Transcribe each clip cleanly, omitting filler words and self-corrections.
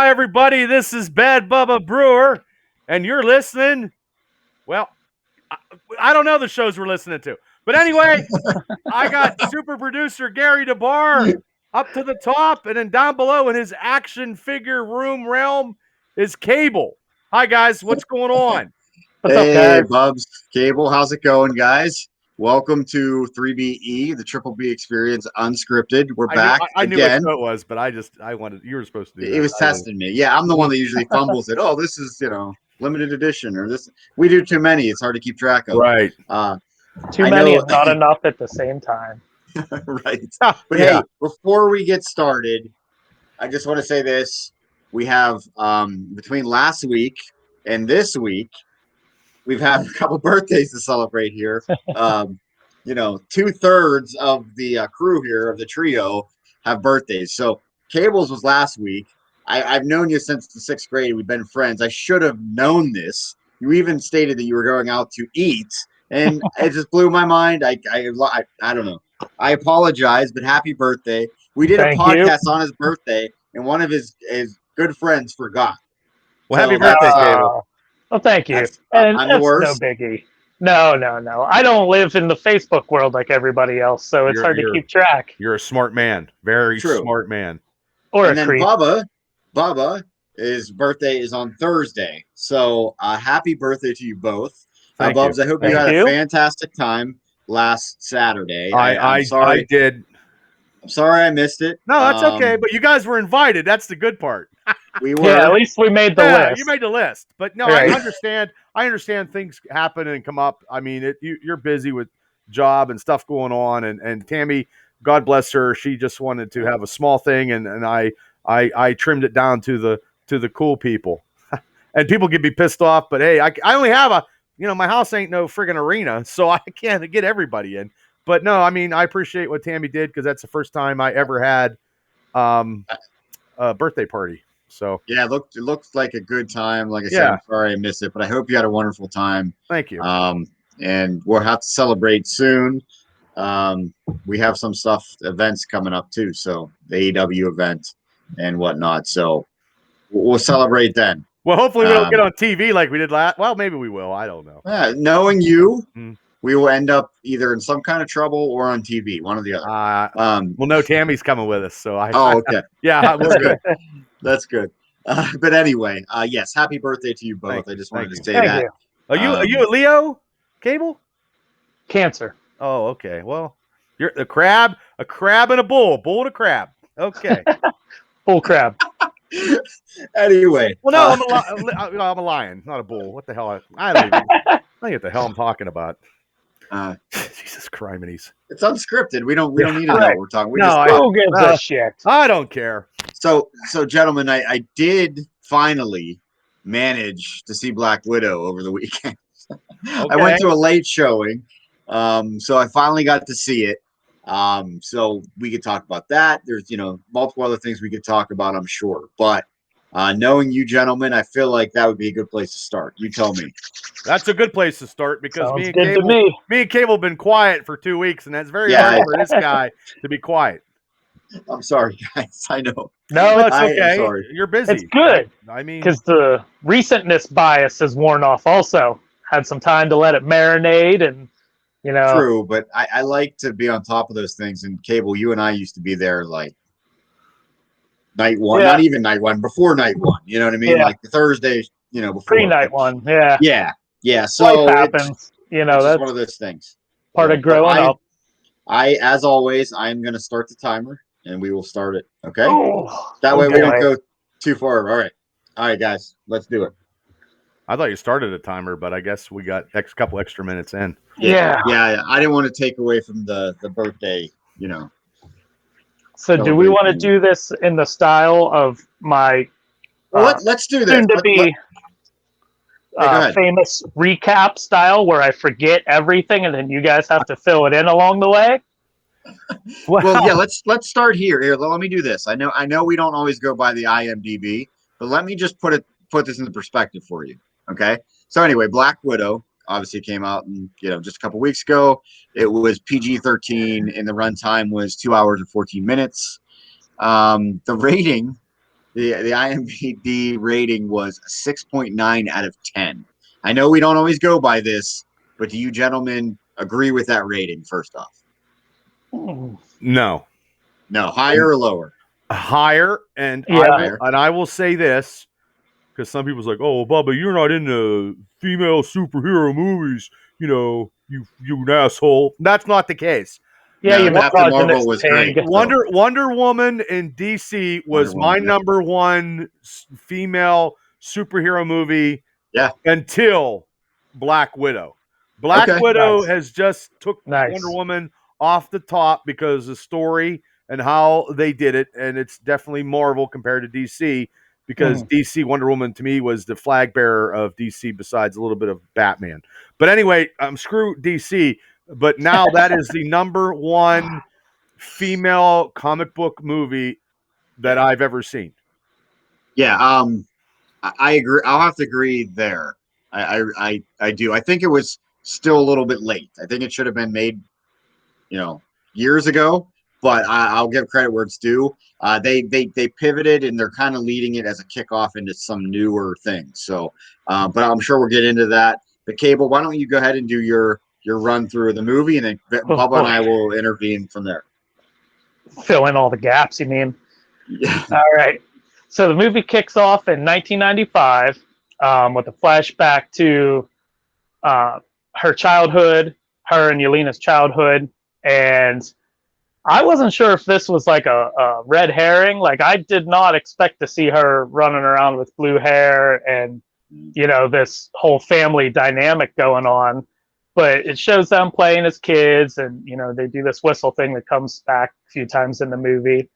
everybody. This is Bad Bubba Brewer, and you're listening. Well, I don't know the shows we're listening to. But anyway, I got super producer Gary DeBar up to the top, and then down below in his action figure room realm is Cable. Hi, guys. What's going on? What's up, guys? Bubs, Cable. How's it going, guys? Welcome to 3BE, the Triple B Experience Unscripted. We're back I knew again. what show it was, but I wanted, you were supposed to do that. It was testing me. Yeah, I'm the one that usually fumbles it. Oh, this is, limited edition, or this. We do too many. It's hard to keep track of. Right. Too many is not enough at the same time. Right. But hey, before we get started, I just want to say this. We have, between last week and this week, we've had a couple birthdays to celebrate here. 2/3 of the crew here of the trio have birthdays. So Cable's was last week. I've known you since the 6th grade. We've been friends. I should have known this. You even stated that you were going out to eat, and it just blew my mind. I don't know. I apologize, but happy birthday. We did a podcast on his birthday, and one of his good friends forgot. Well, happy birthday, Cable. Well, thank you. And that's no biggie. No. I don't live in the Facebook world like everybody else, so it's hard to keep track. You're a smart man. Very smart man. Or and then Bubba, his birthday is on Thursday. So happy birthday to you both. Bubs, I hope you had a fantastic time last Saturday. I'm sorry. I did. I'm sorry I missed it. No, that's okay. But you guys were invited. That's the good part. We were. Yeah, at least we made the list. You made the list. But no, right. I understand things happen and come up. I mean, you're busy with job and stuff going on. And Tammy, God bless her, she just wanted to have a small thing, and I trimmed it down to the cool people. And people can be pissed off, but hey, I only have my house ain't no friggin' arena, so I can't get everybody in. But no, I mean, I appreciate what Tammy did, because that's the first time I ever had a birthday party. So yeah, it looked like a good time. Like I said, I'm sorry I missed it, but I hope you had a wonderful time. Thank you. And we'll have to celebrate soon. We have some events coming up too. So the AEW event and whatnot. So we'll celebrate then. Well, hopefully we don't get on TV like we did last. Well, maybe we will. I don't know. Knowing you, we will end up either in some kind of trouble or on TV, one or the other. Well, no, Tammy's coming with us, so okay. Yeah, we're good. That's good. But anyway, yes, happy birthday to you both. I just wanted to say that. You. Are you a Leo, Cable? Cancer. Oh, okay. Well, you're a crab and a bull and a crab. Okay. Bull crab. Anyway. Well, no, I'm a lion, not a bull. What the hell? I don't know what the hell I'm talking about. Jesus Christ. It's unscripted. We don't need to know what we're talking. Who gives a shit? I don't care. So gentlemen, I did finally manage to see Black Widow over the weekend. I went to a late showing, so I finally got to see it. So we could talk about that. There's multiple other things we could talk about, I'm sure. But knowing you gentlemen, I feel like that would be a good place to start. You tell me. That's a good place to start, because me and Cable have been quiet for 2 weeks, and that's very hard for this guy to be quiet. I'm sorry, guys. I know. No, it's okay. Sorry. You're busy. It's good. I mean, because the recentness bias has worn off. Also, had some time to let it marinate, and True, but I like to be on top of those things. And Cable, you and I used to be there like night one, not even night one, before night one. You know what I mean? Like the Thursday, before pre-night one. Yeah. So life happens. That's one of those things. Part of growing up. As always, I'm going to start the timer, and we will start it. Okay. That way we don't go too far. All right, guys, let's do it. I thought you started a timer, but I guess we got a couple extra minutes in. Yeah. I didn't want to take away from the birthday, So do we want to do this in the style of my let's do this. Soon to be famous recap style, where I forget everything and then you guys have to fill it in along the way? Well, yeah, let's start here. Here, let me do this. I know we don't always go by the IMDb, but let me just put this into perspective for you. Okay. So anyway, Black Widow obviously came out just a couple weeks ago. It was PG-13, and the runtime was 2 hours and 14 minutes. The rating The IMDb rating was 6.9 out of 10. I know we don't always go by this, but do you gentlemen agree with that rating? First off, No, higher or lower? higher, and I will say this, because some people's like, "Oh, Bubba, you're not into female superhero movies, you an asshole." That's not the case. Yeah, no, Captain Marvel was great. Wonder Woman in DC was my number one female superhero movie. Yeah. Until Black Widow. Black Widow has just took Wonder Woman off the top because the story and how they did it, and it's definitely Marvel compared to DC, because DC Wonder Woman to me was the flag bearer of DC besides a little bit of Batman. But anyway, screw DC. But now that is the number one female comic book movie that I've ever seen. Yeah, I agree. I'll have to agree there. I do. I think it was still a little bit late. I think it should have been made, years ago. But I'll give credit where it's due. They pivoted, and they're kind of leading it as a kickoff into some newer things. So, but I'm sure we'll get into that. But Cable, why don't you go ahead and do your run through of the movie, and then Bubba and I will intervene from there. Fill in all the gaps, you mean? Yeah. All right. So the movie kicks off in 1995 with a flashback to her childhood, her and Yelena's childhood. And I wasn't sure if this was like a red herring. Like, I did not expect to see her running around with blue hair and, this whole family dynamic going on. But it shows them playing as kids, and, they do this whistle thing that comes back a few times in the movie.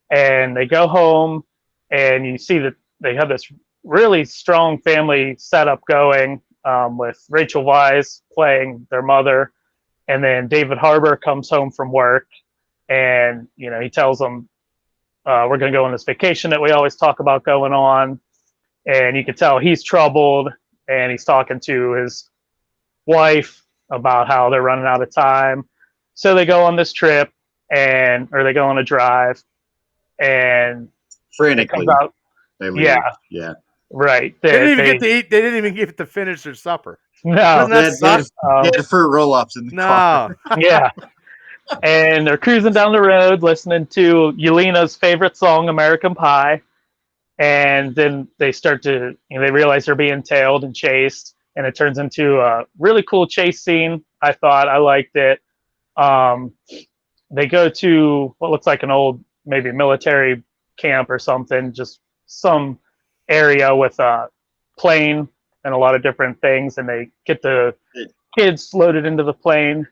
And they go home, and you see that they have this really strong family setup going with Rachel Weisz playing their mother. And then David Harbour comes home from work, and, he tells them, we're going to go on this vacation that we always talk about going on. And you can tell he's troubled, and he's talking to his wife about how they're running out of time. So they go on this trip, or they go on a drive, and frantically they leave. Yeah. Right. They didn't even get to eat. They didn't even get to finish their supper. No. They had fruit roll-ups in the car. Yeah. And they're cruising down the road listening to Yelena's favorite song, American Pie. And then they start to, they realize they're being tailed and chased. And it turns into a really cool chase scene. I liked it. They go to what looks like an old, maybe military camp or something, just some area with a plane and a lot of different things. And they get the kids loaded into the plane.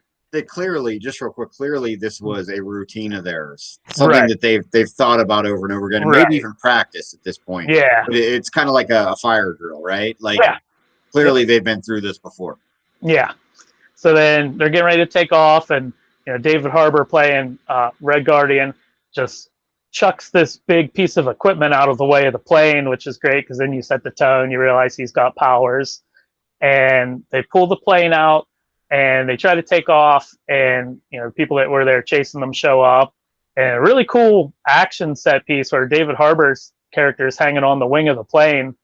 Clearly, just real quick, this was a routine of theirs, something that they've thought about over and over again, and maybe even practice at this point. Yeah, but it's kind of like a fire drill, right? Like, clearly they've been through this before. Yeah. So then they're getting ready to take off, and David Harbour playing Red Guardian just chucks this big piece of equipment out of the way of the plane, which is great because then you set the tone, you realize he's got powers, and they pull the plane out. And they try to take off, and the people that were there chasing them show up, and a really cool action set piece where David Harbour's character is hanging on the wing of the plane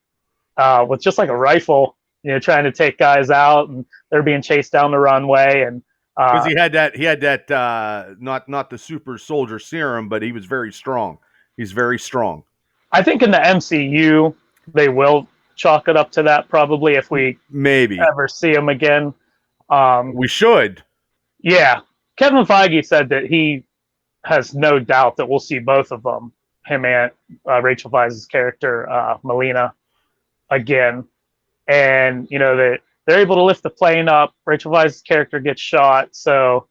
with just like a rifle, trying to take guys out, and they're being chased down the runway. And because he had that not the super soldier serum, but he was very strong. He's very strong. I think in the MCU they will chalk it up to that probably if we maybe ever see him again. We should. Yeah. Kevin Feige said that he has no doubt that we'll see both of them, him and Rachel Weisz's character, Melina, again. And, they're able to lift the plane up. Rachel Weisz's character gets shot. So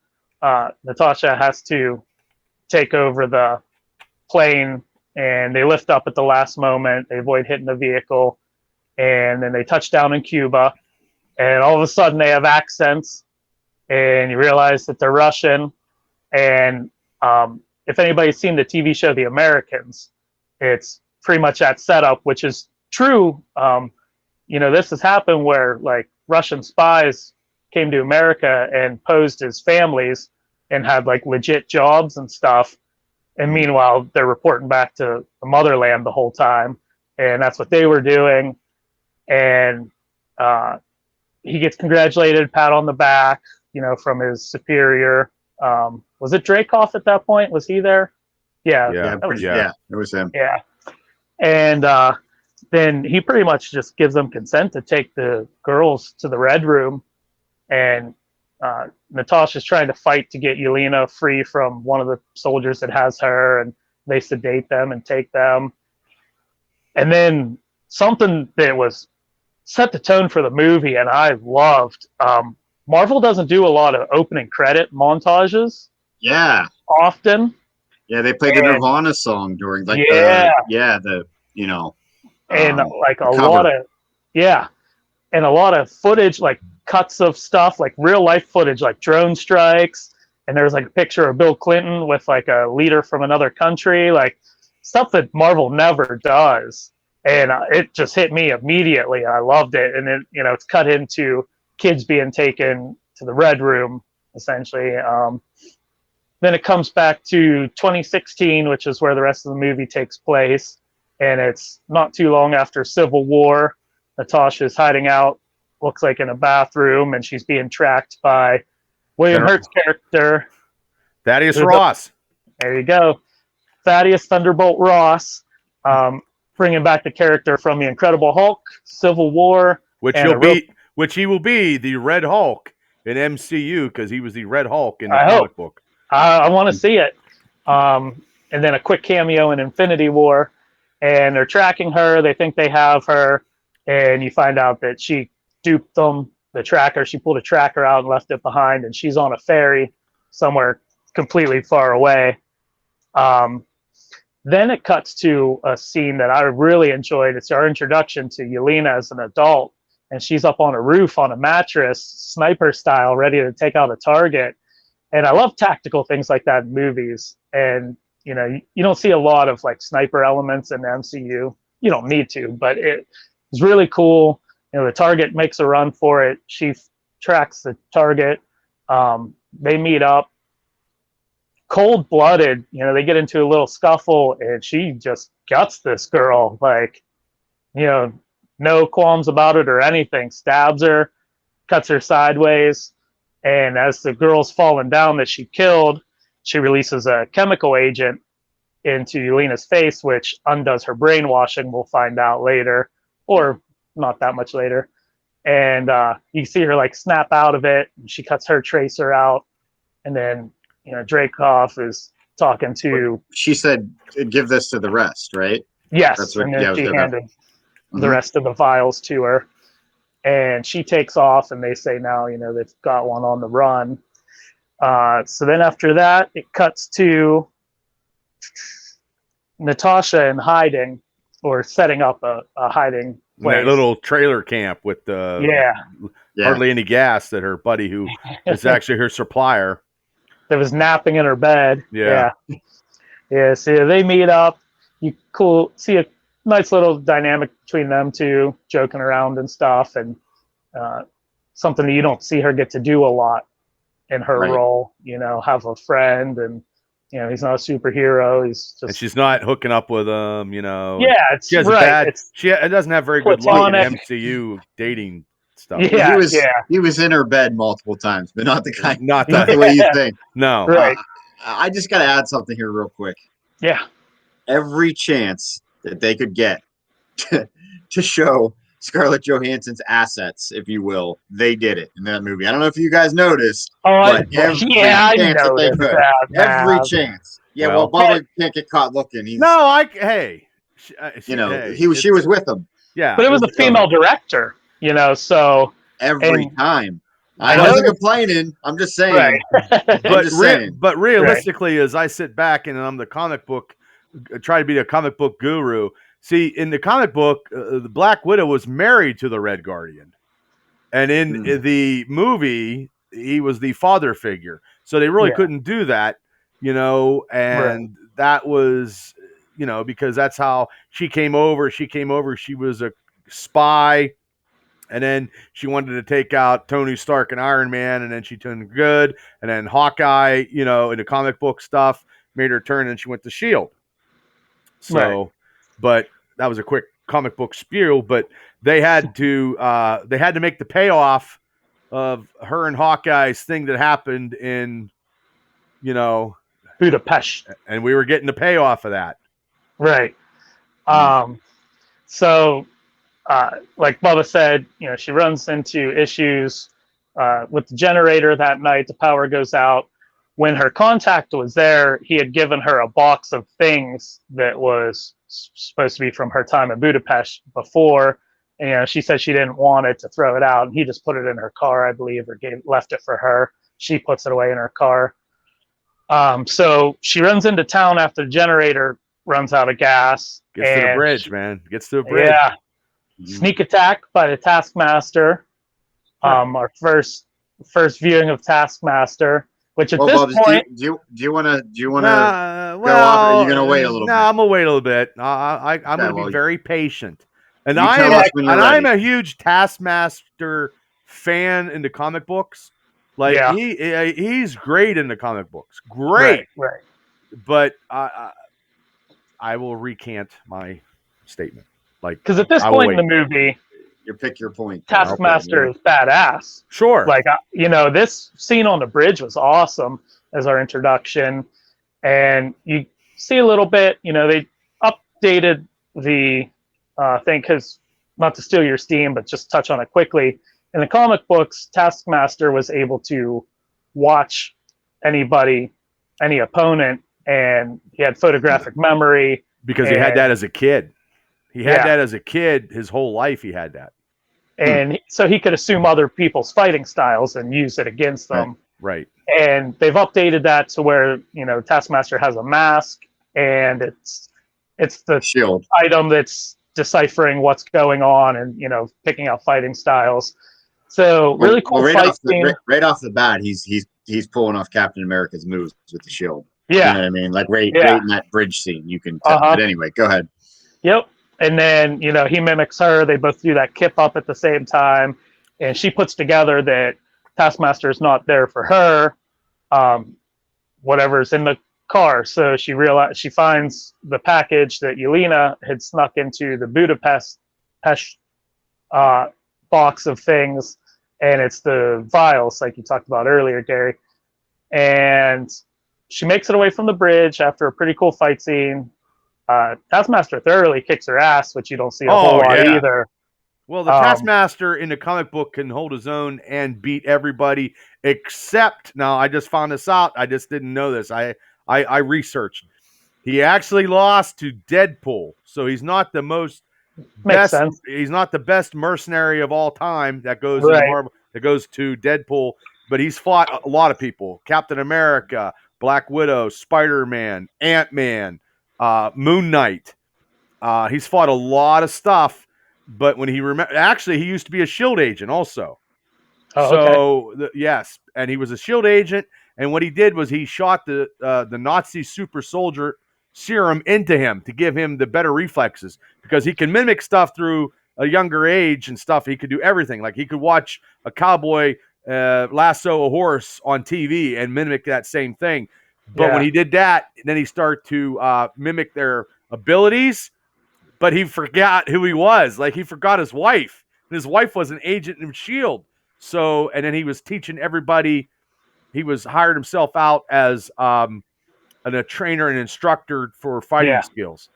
Natasha has to take over the plane, and they lift up at the last moment. They avoid hitting the vehicle. And then they touch down in Cuba. And all of a sudden they have accents, and you realize that they're Russian. And if anybody's seen the TV show The Americans, it's pretty much that setup, which is true. This has happened where like Russian spies came to America and posed as families and had like legit jobs and stuff. And meanwhile, they're reporting back to the motherland the whole time. And that's what they were doing. And he gets congratulated, pat on the back, from his superior. Was it Dracoff at that point? Was he there? Yeah. Yeah, it was him. Yeah. And then he pretty much just gives them consent to take the girls to the Red Room. And Natasha's trying to fight to get Yelena free from one of the soldiers that has her, and they sedate them and take them. And then something that was set the tone for the movie, and I loved. Marvel doesn't do a lot of opening credit montages. Yeah. Often. Yeah, they played the Nirvana song during and like a lot of and a lot of footage, like cuts of stuff, like real life footage, like drone strikes, and there's like a picture of Bill Clinton with like a leader from another country, like stuff that Marvel never does. And it just hit me immediately. I loved it. And then, it's cut into kids being taken to the Red Room, essentially. Then it comes back to 2016, which is where the rest of the movie takes place. And it's not too long after Civil War. Natasha's hiding out, looks like in a bathroom, and she's being tracked by William Hurt's character. Thaddeus Ross. There you go. Thaddeus Thunderbolt Ross. Bringing back the character from the Incredible Hulk, Civil War, which he will be the Red Hulk in MCU, because he was the Red Hulk in the comic book. I want to see it. And then a quick cameo in Infinity War, and they're tracking her. They think they have her, and you find out that she duped them. The tracker, she pulled a tracker out and left it behind, and she's on a ferry somewhere completely far away. Then it cuts to a scene that I really enjoyed. It's our introduction to Yelena as an adult, and she's up on a roof on a mattress, sniper style, ready to take out a target. And I love tactical things like that in movies. And, you don't see a lot of like sniper elements in the MCU. You don't need to, but it's really cool. The target makes a run for it. She tracks the target. They meet up. Cold-blooded, they get into a little scuffle, and she just guts this girl, like, no qualms about it or anything. Stabs her, cuts her sideways, and as the girl's falling down that she killed, she releases a chemical agent into Yelena's face, which undoes her brainwashing, we'll find out later, or not that much later. And you see her like snap out of it, and she cuts her tracer out, and then Dracoff is talking to. She said, "Give this to the rest," right? Yes, that's what, and then she handed the rest of the vials to her, and she takes off. And they say now, they've got one on the run. So then after that, it cuts to Natasha in hiding, or setting up a hiding place. That little trailer camp with hardly any gas that her buddy, who is actually her supplier, that was napping in her bed. Yeah. So they meet up. You see a nice little dynamic between them two, joking around and stuff, and something that you don't see her get to do a lot in her role. Have a friend, and he's not a superhero. He's just. And she's not hooking up with him. Yeah, she has it doesn't have very good luck in MCU dating stuff. Yeah, he was in her bed multiple times, but not the way you think. No, right. I just got to add something here real quick. Yeah, every chance that they could get to show Scarlett Johansson's assets, if you will, they did it in that movie. I don't know if you guys noticed, but every chance that they could, every chance. Yeah, well, Bubba can't get caught looking. She was with him. Yeah, but it was a female director. So every time. I wasn't complaining. I'm just saying. Right. But realistically, as I sit back and I'm the comic book, try to be a comic book guru. See, in the comic book, the Black Widow was married to the Red Guardian, and in the movie, he was the father figure. So they really couldn't do that, And that was, because that's how she came over. She was a spy. And then she wanted to take out Tony Stark and Iron Man, and then she turned good. And then Hawkeye, in the comic book stuff, made her turn, and she went to Shield. So, Right. but that was a quick comic book spew. But they had to make the payoff of her and Hawkeye's thing that happened in, Budapest. and we were getting the payoff of that. Right. So, like Bubba said, she runs into issues with the generator that night. The power goes out. When her contact was there, he had given her a box of things that was supposed to be from her time in Budapest before. And, she said she didn't want it to throw it out, and he just put it in her car, I believe, or left it for her. She puts it away in her car. So she runs into town after the generator runs out of gas. Gets to the bridge, man. Gets to the bridge. Yeah. Sneak attack by the Taskmaster. Our first viewing of Taskmaster, which at this point, do you want to go off, or are you going to wait a little bit? No, I'm gonna wait a little bit. I'm gonna be very patient. And I'm a huge Taskmaster fan in the comic books. Like he's great in the comic books. Great. Right. But I will recant my statement. Like, because at this point in the movie, you pick your point. Taskmaster is badass. Sure. Like, this scene on the bridge was awesome as our introduction. And you see a little bit, they updated the thing, because not to steal your steam, but just touch on it quickly. In the comic books, Taskmaster was able to watch any opponent, and he had photographic memory. Because he had that as a kid. He had that as a kid. His whole life he had that. And so he could assume other people's fighting styles and use it against them. Right. And they've updated that to where, Taskmaster has a mask, and it's the Shield item that's deciphering what's going on and, picking out fighting styles. So really cool fight scene. Right off the bat, he's pulling off Captain America's moves with the shield. Yeah. You know what I mean? Like right in that bridge scene, you can tell. But anyway, go ahead. Yep. And then, he mimics her. They both do that kip up at the same time. And she puts together that Taskmaster is not there for her, whatever's in the car. So she finds the package that Yelena had snuck into the Budapest box of things. And it's the vials, like you talked about earlier, Gary. And she makes it away from the bridge after a pretty cool fight scene. Taskmaster thoroughly kicks her ass, which you don't see a whole lot either. Well, the Taskmaster in the comic book can hold his own and beat everybody, except, now I just found this out. I just didn't know this. I researched. He actually lost to Deadpool, so he's not the best. Sense. He's not the best mercenary of all time that goes to Deadpool, but he's fought a lot of people: Captain America, Black Widow, Spider-Man, Ant-Man, Moon Knight. He's fought a lot of stuff, but when he he used to be a Shield agent also. Yes, and he was a Shield agent, and what he did was he shot the Nazi super soldier serum into him to give him the better reflexes, because he can mimic stuff through a younger age and stuff. He could do everything. Like he could watch a cowboy lasso a horse on TV and mimic that same thing. But when he did that, then he started to mimic their abilities, but he forgot who he was. Like he forgot his wife. And his wife was an agent in S.H.I.E.L.D. So, and then he was teaching everybody. He was hired himself out as a trainer and instructor for fighting skills.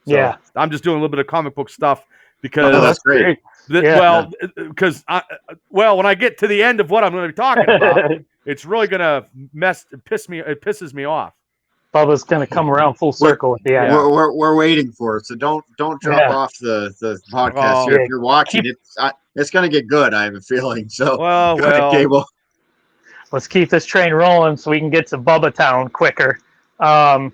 So I'm just doing a little bit of comic book stuff because that's great. Because when I get to the end of what I'm going to be talking about, it's really going to piss me. It pisses me off. Bubba's going to come around full circle at the end. We're waiting for it, so don't drop off the podcast here. If you're watching, it's going to get good. I have a feeling. So go ahead, Cable. Let's keep this train rolling so we can get to Bubba Town quicker. So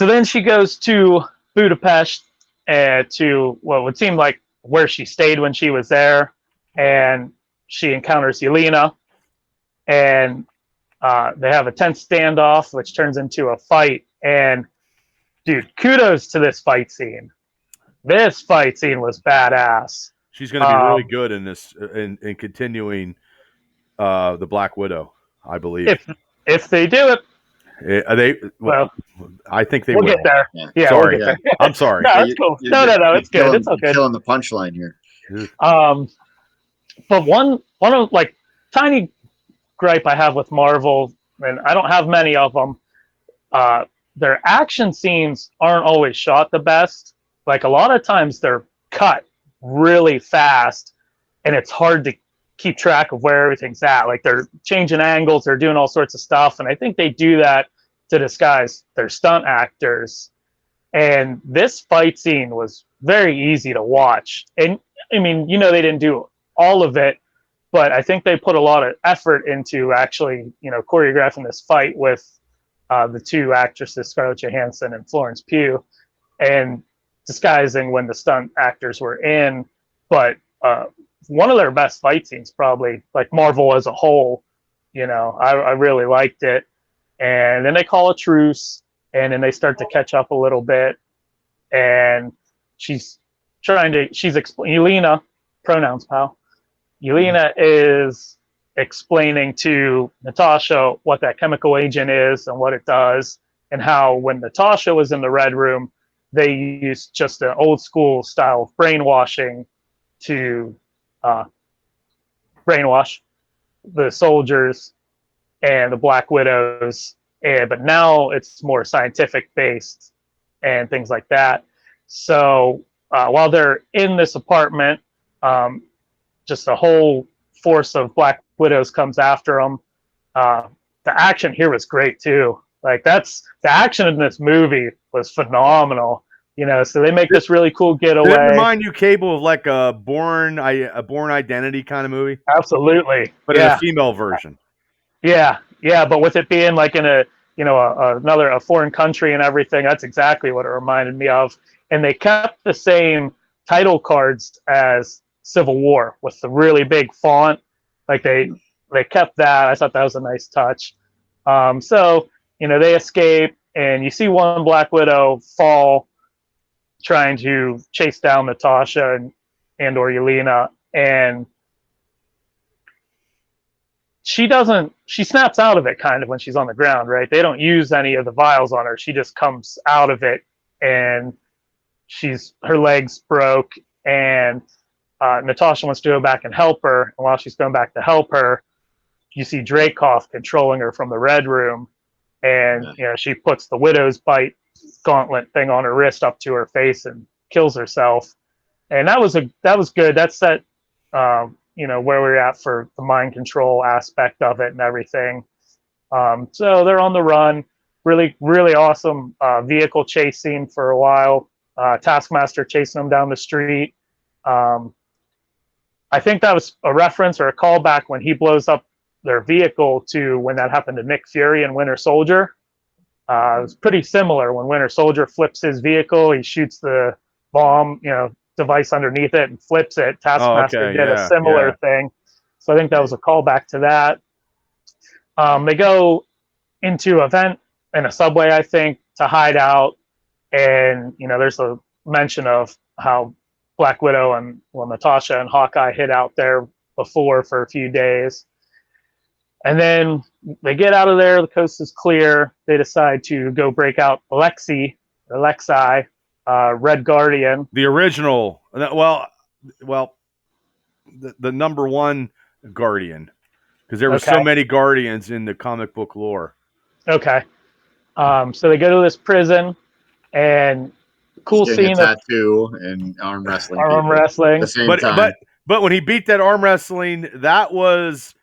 then she goes to Budapest to what would seem like where she stayed when she was there, and she encounters Yelena, and they have a tense standoff, which turns into a fight. And dude, kudos to this fight scene. This fight scene was badass. She's going to be really good in this, in continuing the Black Widow, I believe. If they do it. They. Well, I think they we'll will. get there. Yeah. Yeah, Sorry. we'll get there. I'm sorry. No, it's cool. No, it's good. It's okay. You're killing the punchline here. But one of like tiny gripe I have with Marvel, and I don't have many of them. Their action scenes aren't always shot the best. Like a lot of times they're cut really fast, and it's hard to keep track of where everything's at. Like they're changing angles, they're doing all sorts of stuff, and I think they do that to disguise their stunt actors. And this fight scene was very easy to watch. And I mean, they didn't do all of it, but I think they put a lot of effort into actually, choreographing this fight with the two actresses, Scarlett Johansson and Florence Pugh, and disguising when the stunt actors were in. But one of their best fight scenes, probably, like Marvel as a whole, I really liked it. And then they call a truce, and then they start to catch up a little bit. And she's Yelena, pronouns, pal. Yelena is explaining to Natasha what that chemical agent is and what it does, and how when Natasha was in the Red Room, they used just an old school style of brainwashing to brainwash the soldiers and the Black Widows, but now it's more scientific based and things like that. So while they're in this apartment, just a whole force of Black Widows comes after them. The action here was great too. Like the action in this movie was phenomenal. So they make this really cool getaway. Did it remind you, Cable, of like a Born Identity kind of movie? Absolutely, but in a female version. Yeah, but with it being like in a foreign country and everything, that's exactly what it reminded me of. And they kept the same title cards as Civil War with the really big font. Like they kept that. I thought that was a nice touch. So they escape, and you see one Black Widow fall, trying to chase down Natasha and or Yelena, and she snaps out of it kind of when she's on the ground, right? They don't use any of the vials on her. She just comes out of it, and her legs broke, and Natasha wants to go back and help her. And while she's going back to help her, you see Dreykov controlling her from the Red Room, and she puts the Widow's Bite gauntlet thing on her wrist up to her face and kills herself. And that was good. That set where we're at for the mind control aspect of it and everything. So they're on the run. Really, really awesome vehicle chase scene for a while. Taskmaster chasing them down the street. I think that was a reference or a callback when he blows up their vehicle to when that happened to Nick Fury and Winter Soldier. It was pretty similar. When Winter Soldier flips his vehicle, he shoots the bomb, device underneath it and flips it. Taskmaster did a similar thing. So I think that was a callback to that. They go into a vent in a subway, I think, to hide out. And, there's a mention of how Black Widow and Natasha and Hawkeye hid out there before for a few days. And then they get out of there. The coast is clear. They decide to go break out Alexei, Red Guardian. The original, the number one Guardian, because there were so many Guardians in the comic book lore. Okay. So they go to this prison, and cool scene. Tattoo and arm wrestling. At the same time. But when he beat that arm wrestling, that was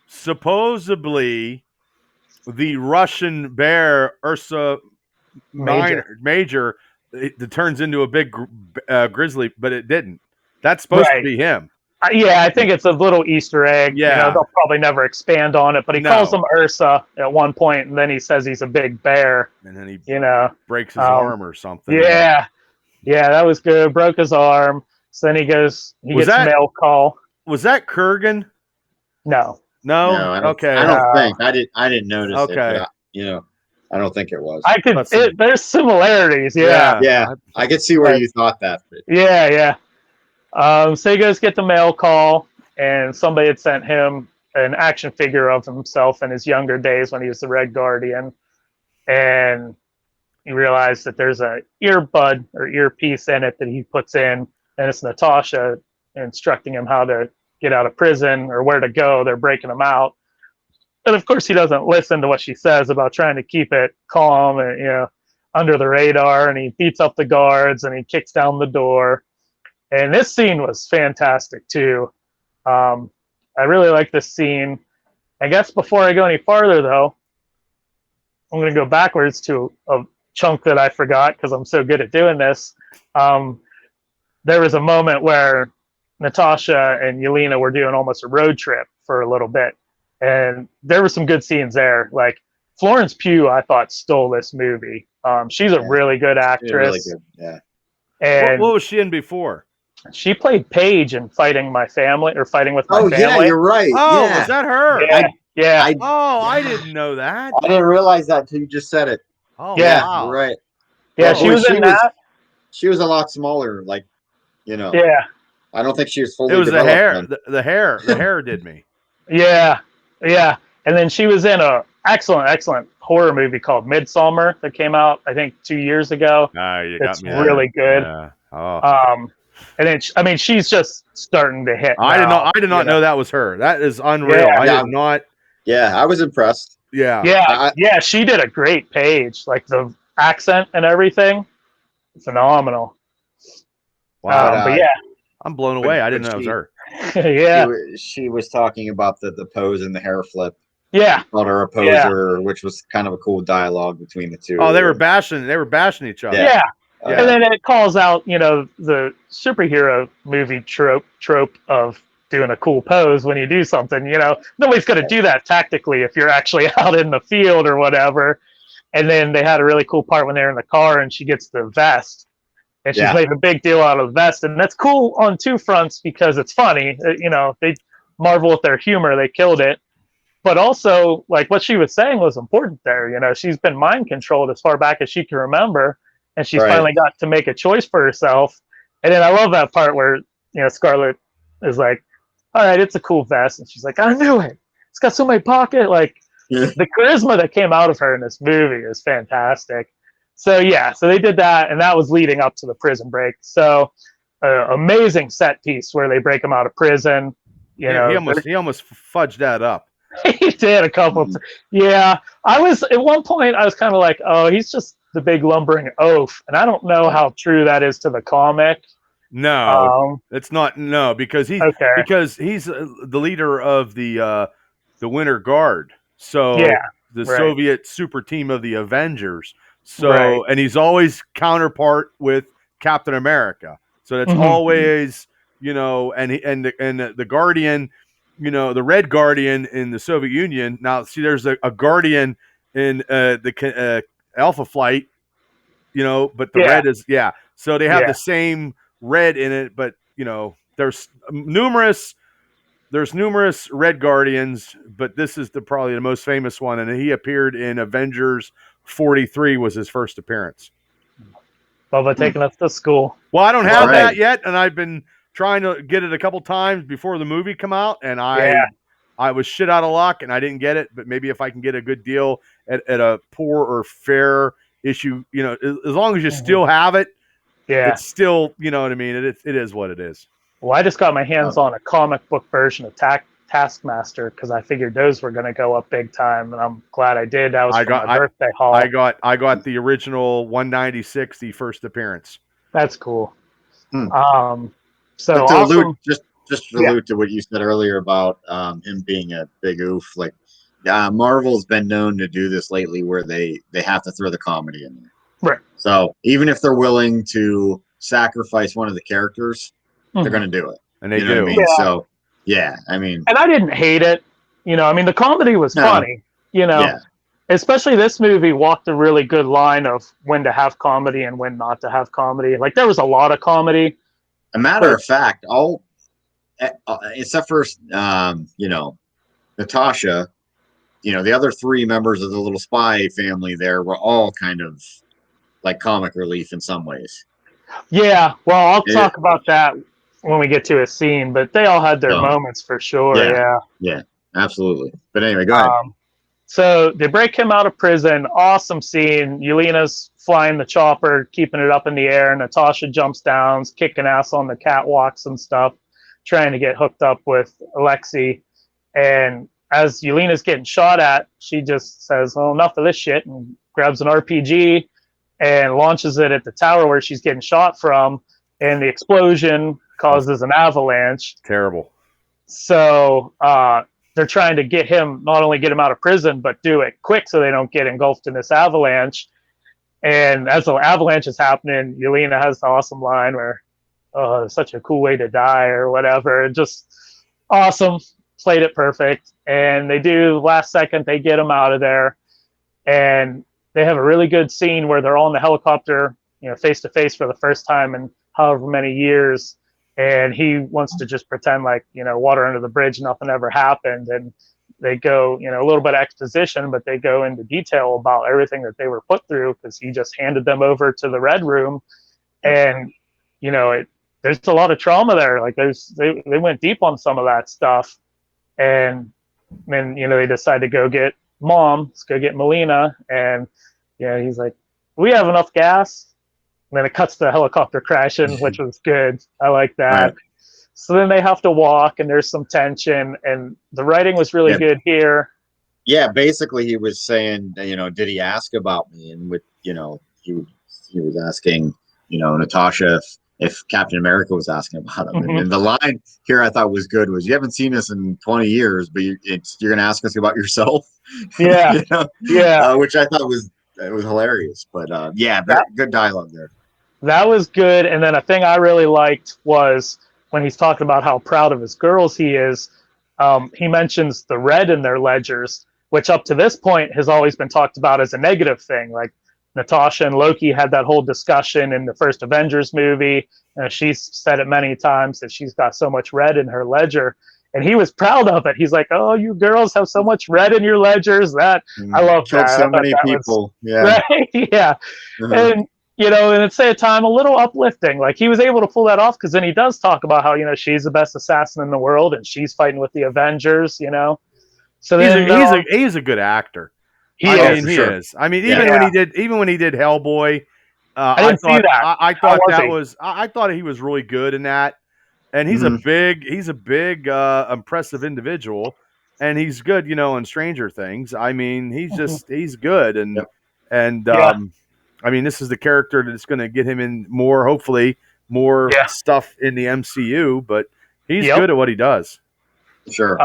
supposedly the Russian bear Ursa Major. It turns into a big grizzly, but it didn't. That's supposed to be him. I think it's a little Easter egg. Yeah. They'll probably never expand on it, but he calls him Ursa at one point, and then he says he's a big bear. And then he breaks his arm or something. Yeah, that was good. Broke his arm. So then he gets a mail call. Was that Kurgan? No, I don't think. I didn't notice it. But I don't think it was. There's similarities. Yeah. I could see where you thought that. But. Yeah. So he goes get the mail call, and somebody had sent him an action figure of himself in his younger days when he was the Red Guardian. and you realize that there's a earbud or earpiece in it that he puts in, and it's Natasha instructing him how to get out of prison or where to go. They're breaking him out. And of course, he doesn't listen to what she says about trying to keep it calm and, under the radar. And he beats up the guards and he kicks down the door. And this scene was fantastic too. I really like this scene. I guess before I go any farther, though, I'm going to go backwards to a chunk that I forgot because I'm so good at doing this. There was a moment where Natasha and Yelena were doing almost a road trip for a little bit. And there were some good scenes there. Like Florence Pugh, I thought, stole this movie. She's a really good actress. Really good. Yeah. And what was she in before? she played Paige in Fighting with my family. Oh, yeah, you're right. Oh, yeah. was that her? Yeah. I didn't know that. I didn't realize that until you just said it. Oh, Yeah. wow. You're right. Yeah, she was in that. She was a lot smaller, Yeah. I don't think she was fully It was the developed hair. then. The hair. The hair did me. Yeah. And then she was in a excellent horror movie called Midsummer that came out, I think, 2 years ago. You got It's me there. really good. Yeah. Oh. And then, she's just starting to hit. I now, did not know that was her. That is unreal. Yeah. I did not. Yeah, I was impressed. Yeah. Yeah, she did a great Paige. Like the accent and everything, phenomenal. Wow. But yeah, I'm blown away. I didn't know it was her. yeah, She was talking about the pose and the hair flip. yeah. Called her a poser, which was kind of a cool dialogue between the two. Oh, they were bashing each other. Yeah. And then it calls out, the superhero movie trope of doing a cool pose when you do something. Nobody's going to do that tactically if you're actually out in the field or whatever. And then they had a really cool part when they're in the car and she gets the vest. And she's made a big deal out of the vest. And that's cool on two fronts because it's funny. They marvel at their humor. They killed it. But also, like what she was saying was important there. She's been mind controlled as far back as she can remember. And she's finally got to make a choice for herself. And then I love that part where, Scarlett is like, all right, it's a cool vest. And she's like, I knew it. It's got so many pockets. Like, the charisma that came out of her in this movie is fantastic. So, so they did that. And that was leading up to the prison break. So, amazing set piece where they break him out of prison. He almost fudged that up. He did a couple. Yeah. I was, at one point, I was kind of like, oh, he's just the big lumbering oaf, and I don't know how true that is to the comic. No, it's not. No, because he's the leader of the Winter Guard. So the Soviet super team of the Avengers. So and he's always counterpart with Captain America. So that's always and the Guardian, the Red Guardian in the Soviet Union. Now see, there's a Guardian in the Alpha Flight, but the red is so they have the same red in it, but there's numerous Red Guardians, but this is probably the most famous one, and he appeared in Avengers 43 was his first appearance. Bubba taking us to school. Well, I don't have that yet, and I've been trying to get it a couple times before the movie come out, and I was shit out of luck and I didn't get it, but maybe if I can get a good deal at a poor or fair issue, as long as you still have it, it's still, you know what I mean? It is what it is. Well, I just got my hands on a comic book version of Taskmaster because I figured those were going to go up big time, and I'm glad I did. That was my birthday haul. I got the original 196, the first appearance. That's cool. So awesome. Just to allude to what you said earlier about him being a big oof, like Marvel's been known to do this lately where they have to throw the comedy in there. Right. So even if they're willing to sacrifice one of the characters, they're going to do it. And they do. What I mean? So, and I didn't hate it. The comedy was funny, especially this movie walked a really good line of when to have comedy and when not to have comedy. Like there was a lot of comedy. A matter of fact, except for Natasha, the other three members of the little spy family there were all kind of like comic relief in some ways. Yeah, well, I'll talk about that when we get to a scene, but they all had their moments for sure. Yeah, absolutely. But anyway, go ahead. So they break him out of prison. Awesome scene. Yelena's flying the chopper, keeping it up in the air. Natasha jumps down, kicking ass on the catwalks and stuff, trying to get hooked up with Alexei. And as Yelena's getting shot at, she just says, "Oh, enough of this shit," and grabs an RPG and launches it at the tower where she's getting shot from. And the explosion causes an avalanche. Terrible. So they're trying to get him, not only get him out of prison, but do it quick so they don't get engulfed in this avalanche. And as the avalanche is happening, Yelena has the awesome line where, "Oh, it's such a cool way to die," or whatever. Just awesome. Played it perfect. And they do, last second, they get him out of there. And they have a really good scene where they're all in the helicopter, face to face for the first time in however many years. And he wants to just pretend like, water under the bridge, nothing ever happened. And they go, a little bit of exposition, but they go into detail about everything that they were put through, because he just handed them over to the Red Room. And, there's a lot of trauma there. Like they went deep on some of that stuff. And then, they decide to go get Mom. Let's go get Melina. And, he's like, "We have enough gas." And then it cuts to the helicopter crashing, which was good. I like that. Right. So then they have to walk, and there's some tension, and the writing was really good here. Yeah, basically he was saying, did he ask about me? And with, he was asking, Natasha if Captain America was asking about him. And the line here I thought was good was, "You haven't seen us in 20 years, but you're going to ask us about yourself." Yeah. Which I thought was hilarious. But good dialogue there. That was good. And then a thing I really liked was when he's talking about how proud of his girls he is. He mentions the red in their ledgers, which up to this point has always been talked about as a negative thing. Like Natasha and Loki had that whole discussion in the first Avengers movie. She's said it many times that she's got so much red in her ledger. And he was proud of it. He's like, "Oh, you girls have so much red in your ledgers." I love that. So many people. Yeah. Right? Yeah. And, and it's at a time a little uplifting. Like he was able to pull that off, because then he does talk about how, she's the best assassin in the world and she's fighting with the Avengers, So then he's a good actor. He is. I mean, even when he did Hellboy, I thought he was really good in that. And he's a big, impressive individual, and he's good, in Stranger Things. I mean, he's good, I mean, this is the character that's going to get him in hopefully more stuff in the MCU, but he's good at what he does. Sure.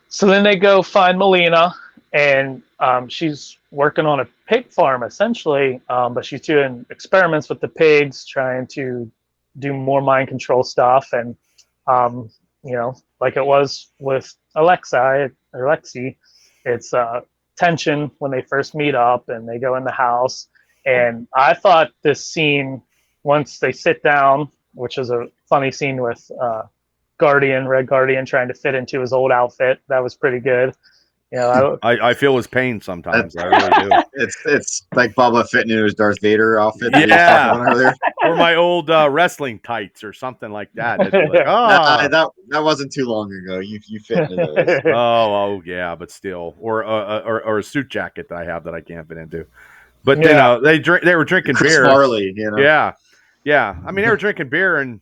So then they go find Melina, and she's working on a pig farm essentially, but she's doing experiments with the pigs, trying to do more mind control stuff. And, like it was with Alexei, it's tension when they first meet up and they go in the house. And I thought this scene, once they sit down, which is a funny scene with Red Guardian trying to fit into his old outfit, that was pretty good. I feel his pain sometimes. I really do. It's like Boba fitting into his Darth Vader outfit. Yeah, or my old wrestling tights or something like that. Like, that wasn't too long ago. You fit into those. oh yeah, but still, or a suit jacket that I have that I can't fit into. But they were drinking Chris beer. Farley, Yeah. I mean, they were drinking beer and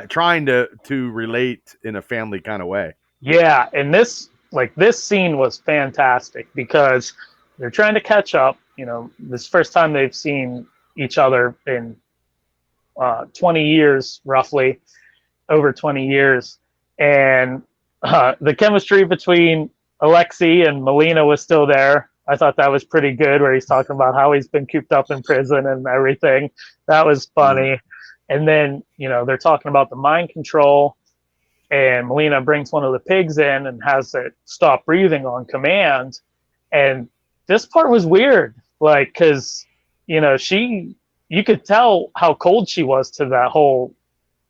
trying to relate in a family kind of way. Yeah, and this scene was fantastic because they're trying to catch up. This first time they've seen each other in 20 years, roughly, over 20 years. And the chemistry between Alexei and Melina was still there. I thought that was pretty good, where he's talking about how he's been cooped up in prison and everything. That was funny. And then, they're talking about the mind control. And Melina brings one of the pigs in and has it stop breathing on command. And this part was weird, because, you could tell how cold she was to that whole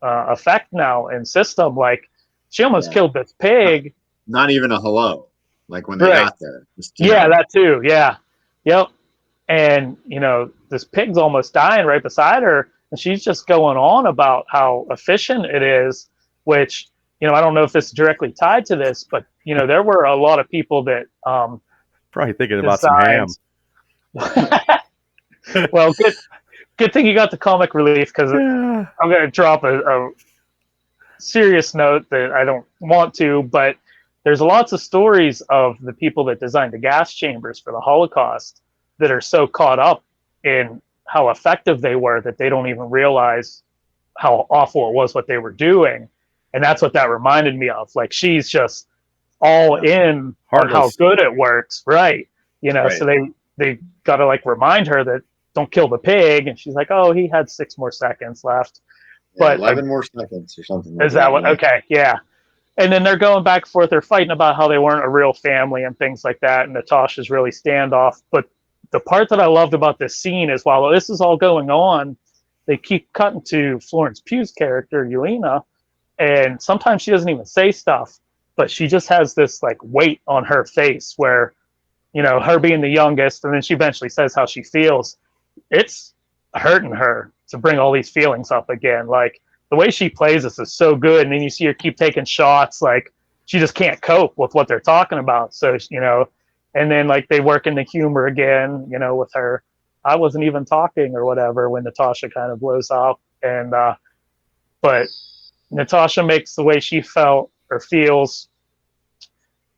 effect now and system. Like, she almost killed this pig. Not even a hello, like when they got there. That too. Yeah. Yep. And, this pig's almost dying right beside her. And she's just going on about how efficient it is, which, I don't know if it's directly tied to this, but there were a lot of people that probably thinking about some ham. Well, good thing you got the comic relief, because I'm going to drop a serious note that I don't want to, but there's lots of stories of the people that designed the gas chambers for the Holocaust that are so caught up in how effective they were that they don't even realize how awful it was what they were doing. And that's what that reminded me of. Like, she's just all in on how good it works, right? So they got to like remind her that don't kill the pig, and she's like, oh, he had 6 more seconds left. But 11 more seconds or something. Is that what? Okay, yeah. And then they're going back and forth. They're fighting about how they weren't a real family and things like that. And Natasha's really standoff. But the part that I loved about this scene is while this is all going on, they keep cutting to Florence Pugh's character, Yelena, and sometimes she doesn't even say stuff, but she just has this like weight on her face where, her being the youngest, and then she eventually says how she feels. It's hurting her to bring all these feelings up again. Like, the way she plays this is so good, and then you see her keep taking shots. Like, she just can't cope with what they're talking about. So, and then like they work in the humor again, with her, I wasn't even talking or whatever, when Natasha kind of blows up. And but Natasha makes the way she felt or feels,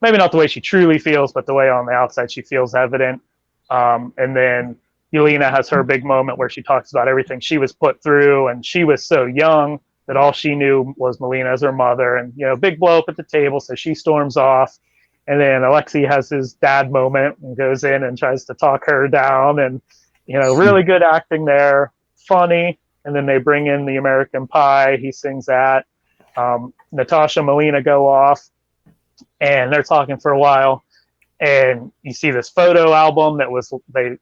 maybe not the way she truly feels, but the way on the outside she feels evident. And then Yelena has her big moment where she talks about everything she was put through, and she was so young that all she knew was Melina as her mother, and big blow up at the table, so she storms off. And then Alexei has his dad moment and goes in and tries to talk her down, and really good acting there, funny. And then they bring in the American Pie, he sings that. Natasha, Melina go off, and they're talking for a while. And you see this photo album that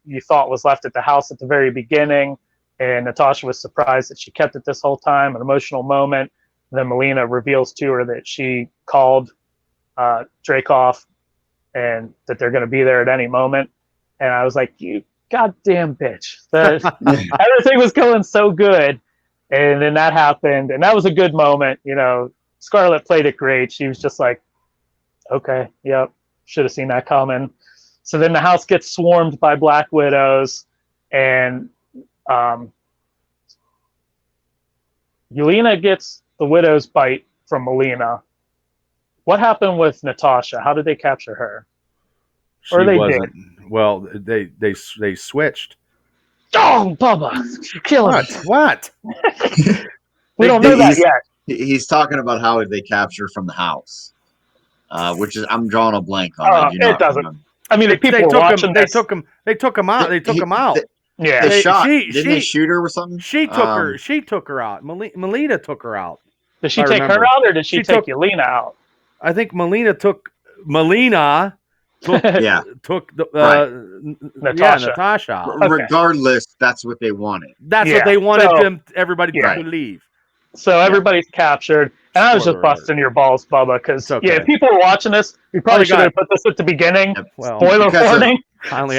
you thought was left at the house at the very beginning. And Natasha was surprised that she kept it this whole time, an emotional moment. And then Melina reveals to her that she called Dreykov and that they're going to be there at any moment. And I was like, you goddamn bitch. Everything was going so good. And then that happened. And that was a good moment. Scarlett played it great. She was just like, okay, yep. Should have seen that coming. So then the house gets swarmed by Black Widows, and Yelena gets the Widow's bite from Melina. What happened with Natasha? How did they capture her? Or they did? Well, they switched. Oh, Bubba, you're killing me. What? We don't know that yet. He's talking about how they captured from the house. Which is, I'm drawing a blank on it. It doesn't. I mean, if people were watching this, they took him out. They took him out. Yeah, they shot. Didn't they shoot her with something? She took her. She took her out. Melina took her out. Did she take her out, or did she take Yelena out? I think Melina took Natasha. Natasha. Okay. Regardless, that's what they wanted. That's what they wanted everybody to believe. So everybody's captured. And I was just busting your balls, Bubba, because if people are watching this, we probably should have put this at the beginning. Well, spoiler warning. I only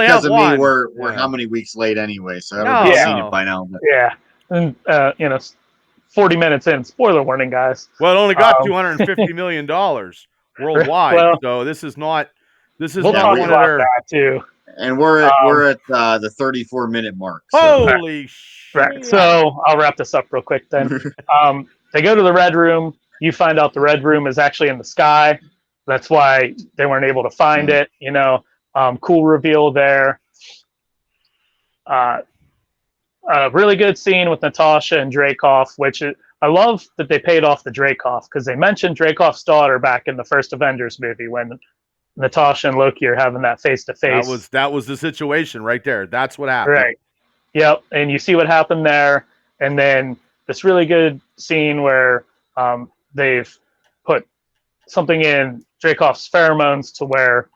have one. Me, we're how many weeks late anyway, so everybody's seen it by now. But. Yeah, and 40 minutes in. Spoiler warning, guys. Well, it only got $250 million worldwide, so this is not. We'll talk about that too. And we're at the 34-minute mark. So. Holy shit! Right. So I'll wrap this up real quick then. They go to the Red Room. You find out the Red Room is actually in the sky. That's why they weren't able to find it. Cool reveal there. A really good scene with Natasha and Dreykov, which I love that they paid off the Dreykov, because they mentioned Dreykov's daughter back in the first Avengers movie when Natasha and Loki are having that face-to-face. That was the situation right there. That's what happened. Right. Yep. And you see what happened there. And then this really good scene where they've put something in Dreykov's pheromones to where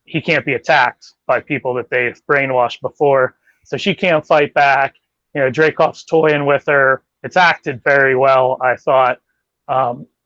he can't be attacked by people that they've brainwashed before. So she can't fight back. Dreykov's toying with her. It's acted very well, I thought.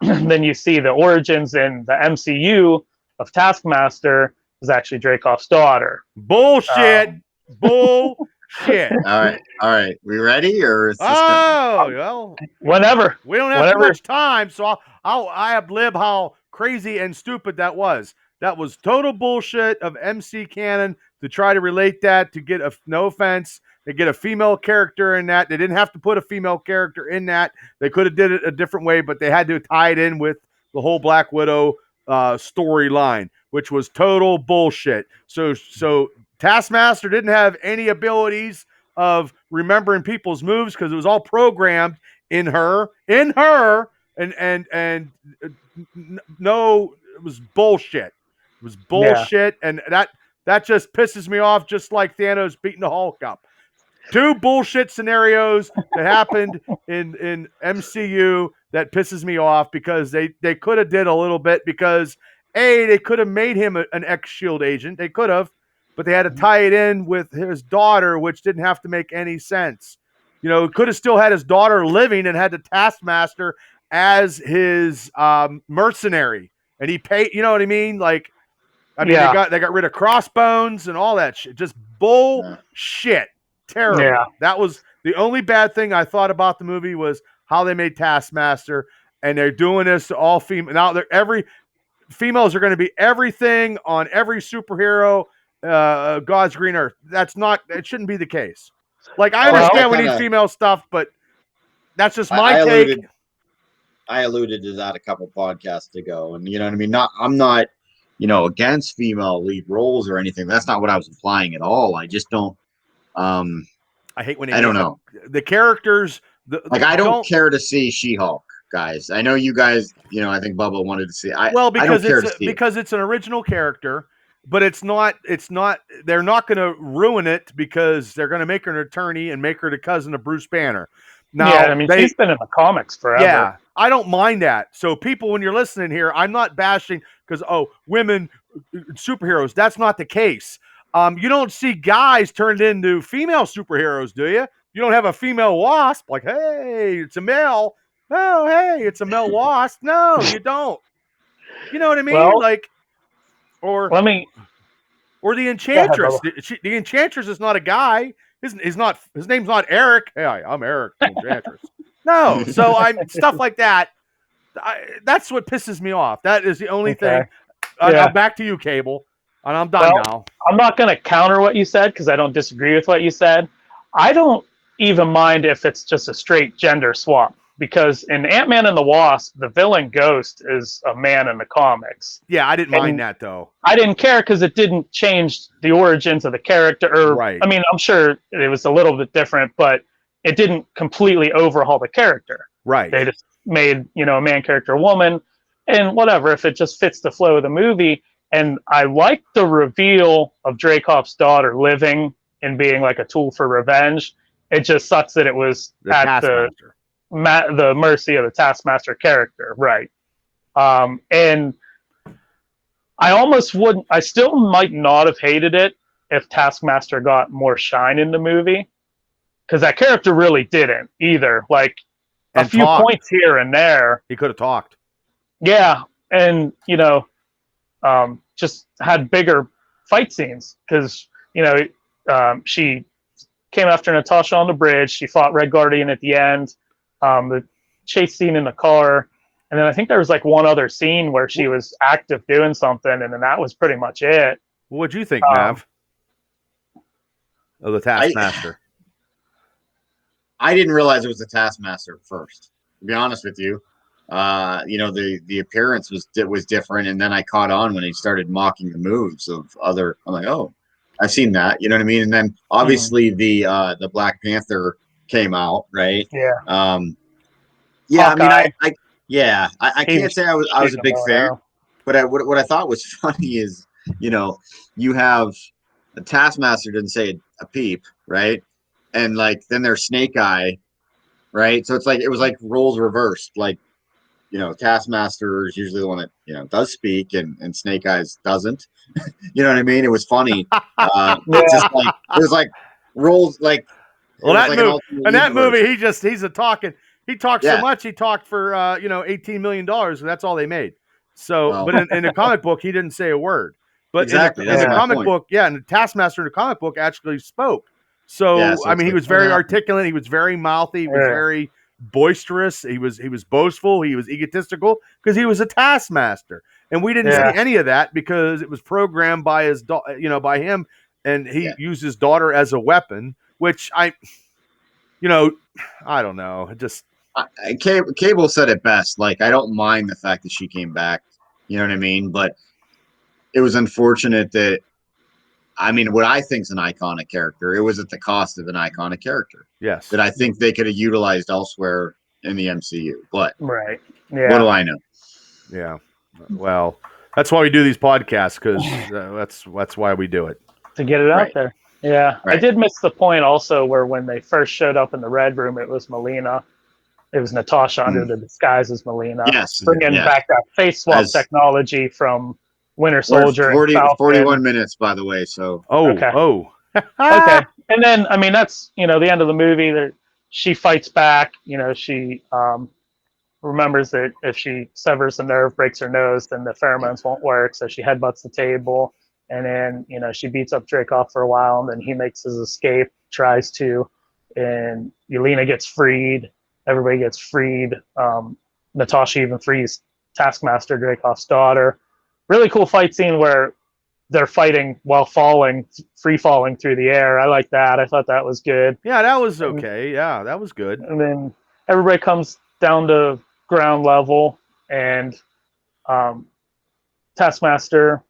Then you see the origins in the MCU of Taskmaster is actually Dreykov's daughter. Bullshit. Bullshit. All right. We ready, or is this well, whenever we don't have too much time, so I ad-lib how crazy and stupid that was. That was total bullshit of MC canon to try to relate that to get no offense, they get a female character in that. They didn't have to put a female character in that. They could have did it a different way, but they had to tie it in with the whole Black Widow storyline, which was total bullshit. So Taskmaster didn't have any abilities of remembering people's moves because it was all programmed in her, and no, it was bullshit. It was bullshit, and that just pisses me off, just like Thanos beating the Hulk up. Two bullshit scenarios that happened in MCU that pisses me off because they could have did a little bit because they could have made him an ex-SHIELD agent. They could have, but they had to tie it in with his daughter, which didn't have to make any sense. Could have still had his daughter living and had the Taskmaster as his mercenary, and he paid. You know what I mean? Like, I mean, they got rid of Crossbones and all that shit. Just bullshit. Terrible. Yeah. That was the only bad thing I thought about the movie was how they made Taskmaster, and they're doing this to all female. Now females are going to be everything on every superhero. God's green earth. It shouldn't be the case. Like, I understand we need female stuff, but that's just my take. I alluded to that a couple podcasts ago, and you know what I mean. I'm not, against female lead roles or anything. That's not what I was implying at all. I just don't. I hate when I don't know the characters. I don't care to see She-Hulk, guys. I know you guys. I think Bubba wanted to see. Because it's an original character. But it's not. They're not going to ruin it because they're going to make her an attorney and make her the cousin of Bruce Banner. Now, she's been in the comics forever. Yeah, I don't mind that. So, people, when you're listening here, I'm not bashing because women superheroes. That's not the case. You don't see guys turned into female superheroes, do you? You don't have a female wasp like, hey, it's a male. Oh, hey, it's a male wasp. No, you don't. You know what I mean? Well, Or the Enchantress. The Enchantress is not a guy. His name's not Eric. Hey, I'm Eric, the Enchantress. No, so stuff like that. That's what pisses me off. That is the only thing. Back to you, Cable, and I'm done now. I'm not going to counter what you said because I don't disagree with what you said. I don't even mind if it's just a straight gender swap. Because in Ant-Man and the Wasp, the villain Ghost is a man in the comics. Yeah, I didn't mind that, though. I didn't care because it didn't change the origins of the character. Right. I mean, I'm sure it was a little bit different, but it didn't completely overhaul the character. Right. They just made, a man character a woman, and whatever, if it just fits the flow of the movie. And I like the reveal of Dreykov's daughter living and being like a tool for revenge. It just sucks that it was at the mercy of the Taskmaster character, right? And I still might not have hated it if Taskmaster got more shine in the movie, because that character really didn't either. Like a few points here and there, he could have talked. Yeah, and just had bigger fight scenes because she came after Natasha on the bridge. She fought Red Guardian at the end. The chase scene in the car, and then I think there was like one other scene where she was active doing something, and then that was pretty much it. What'd you think, Mav, of the Taskmaster? I didn't realize it was the Taskmaster at first, to be honest with you. The appearance was different, and then I caught on when he started mocking the moves of other. I'm like, oh, I've seen that. You know what I mean? And then obviously the Black Panther came out, right? Yeah. Hawkeye. I can't say I was a big fan, but what I thought was funny is, you have the Taskmaster didn't say a peep, right? And like then there's Snake Eye, right? So it's like it was like roles reversed. Like, Taskmaster is usually the one that does speak, and Snake Eyes doesn't. You know what I mean? It was funny. It's just like it was like roles like. Well, that movie, he's a talking. He talked so much. He talked for $18 million, and that's all they made. So, but in the comic book, he didn't say a word. But exactly. in the comic book, and the Taskmaster in the comic book actually spoke. So, I mean, he was very articulate. He was very mouthy. He was very boisterous. He was boastful. He was egotistical because he was a taskmaster, and we didn't see any of that because it was programmed by his by him, and he used his daughter as a weapon. Which I don't know. Just Cable said it best. Like, I don't mind the fact that she came back. You know what I mean? But it was unfortunate that. I mean, what I think is an iconic character, it was at the cost of an iconic character. Yes. That I think they could have utilized elsewhere in the MCU. But right. Yeah. What do I know? Yeah. Well, that's why we do these podcasts, because that's why we do it. To get it out there. Yeah. Right. I did miss the point also where when they first showed up in the Red Room, it was Melina. It was Natasha under the disguise as Melina. Yes. Bringing back that face swap technology from Winter Soldier. 41 minutes, by the way. So okay. Okay. And then, I mean, that's, the end of the movie. That she fights back. She remembers that if she severs the nerve, breaks her nose, then the pheromones won't work. So she headbutts the table. And then, she beats up Dreykov for a while. And then he makes his escape, tries to. And Yelena gets freed. Everybody gets freed. Natasha even frees Taskmaster, Dreykov's daughter. Really cool fight scene where they're fighting while free falling through the air. I like that. I thought that was good. Yeah, that was okay. Yeah, that was good. And then everybody comes down to ground level, and Taskmaster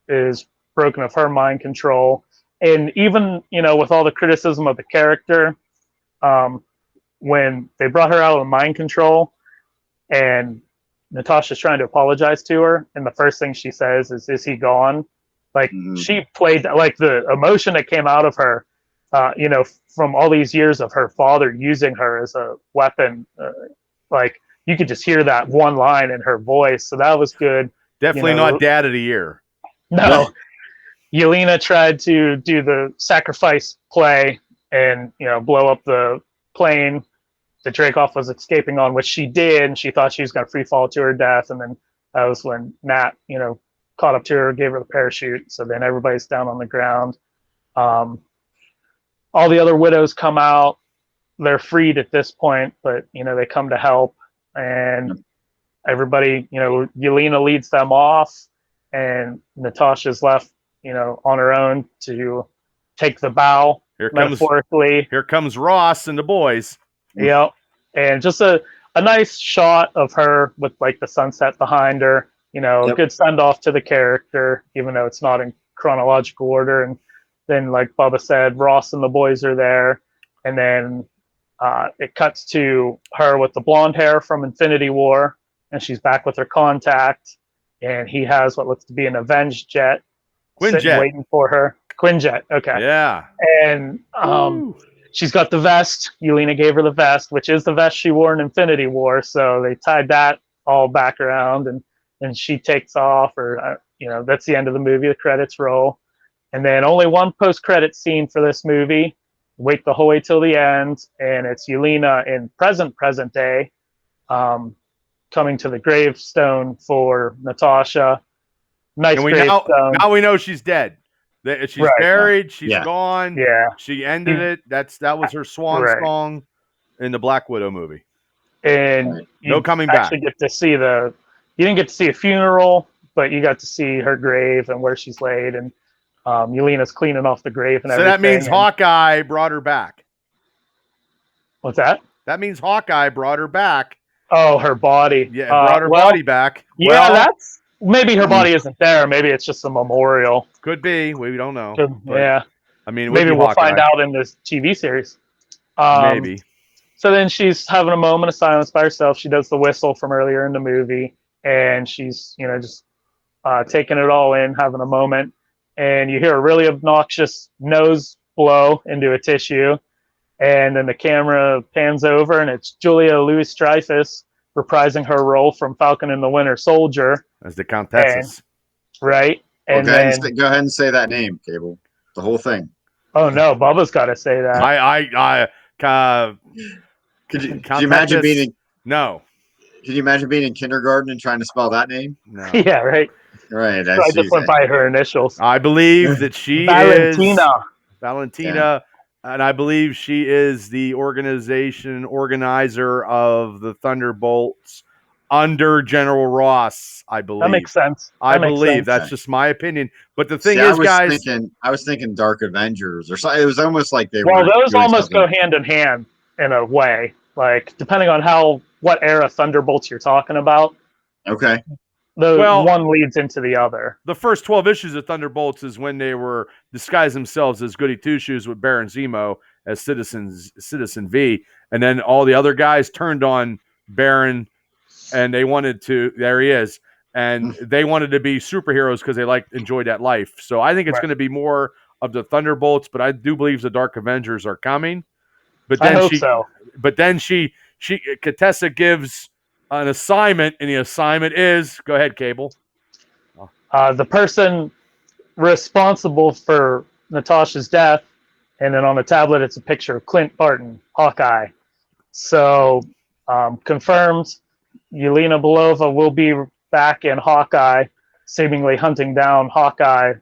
is broken of her mind control. And even, with all the criticism of the character, when they brought her out of mind control and Natasha's trying to apologize to her, and the first thing she says is he gone? Like, she played, like, the emotion that came out of her, from all these years of her father using her as a weapon. Like, you could just hear that one line in her voice. So that was good. Definitely not Dad of the Year. No. Yelena tried to do the sacrifice play and, blow up the plane that Dreykov was escaping on, which she did, and she thought she was going to free fall to her death. And then that was when Nat, caught up to her, gave her the parachute. So then everybody's down on the ground. All the other widows come out. They're freed at this point, but, they come to help. And everybody, Yelena leads them off, and Natasha's left, on her own to take the bow, metaphorically. Here comes Ross and the boys. Yep. And just a nice shot of her with, like, the sunset behind her, a good send off to the character, even though it's not in chronological order. And then, like Bubba said, Ross and the boys are there. And then it cuts to her with the blonde hair from Infinity War, and she's back with her contact. And he has what looks to be an Avenged jet Quinjet waiting for her. Quinjet. Okay. Yeah. And she's got the vest. Yelena gave her the vest, which is the vest she wore in Infinity War. So they tied that all back around, and she takes off, or, that's the end of the movie. The credits roll. And then only one post-credit scene for this movie. Wait the whole way till the end. And it's Yelena in present day, coming to the gravestone for Natasha. Nice gravestone. Now we know she's dead. She's buried. She's gone. Yeah. She ended it. That was her swan song in the Black Widow movie. And no coming back. You didn't get to see a funeral, but you got to see her grave and where she's laid. And Yelena's cleaning off the grave and everything. So that means Hawkeye brought her back. What's that? That means Hawkeye brought her back. Oh, her body. Yeah, brought her body back. Yeah, that's maybe her body isn't there. Maybe it's just a memorial. Could be. We don't know. Yeah. I mean, maybe we'll find out in this TV series. Maybe. So then she's having a moment of silence by herself. She does the whistle from earlier in the movie, and she's, just taking it all in, having a moment. And you hear a really obnoxious nose blow into a tissue. And then the camera pans over, and it's Julia Louis-Dreyfus reprising her role from Falcon and the Winter Soldier. As the Countess. Right. And go ahead and say that name, Cable. The whole thing. Oh, no. Bubba's got to say that. Could you imagine being in... No. Could you imagine being in kindergarten and trying to spell that name? No. Yeah, right. Right. I just went by her initials. I believe that she Valentina. Valentina And I believe she is the organizer of the Thunderbolts under General Ross, I believe. That makes sense. I believe that's just my opinion. But the thing is, guys, I was thinking Dark Avengers or something. It was almost like they were. Well, those almost something. go hand in hand in a way. Like depending on what era Thunderbolts you're talking about. Okay. One leads into the other. The first 12 issues of Thunderbolts is when they were disguised themselves as Goody Two Shoes with Baron Zemo as Citizen V, and then all the other guys turned on Baron, and they wanted to. There he is, and they wanted to be superheroes because they enjoyed that life. So I think it's going to be more of the Thunderbolts, but I do believe the Dark Avengers are coming. But then I hope so. But then Contessa gives an assignment, and the assignment is go ahead, Cable. The person responsible for Natasha's death, and then on the tablet it's a picture of Clint Barton, Hawkeye. So confirmed, Yelena Belova will be back in Hawkeye, seemingly hunting down Hawkeye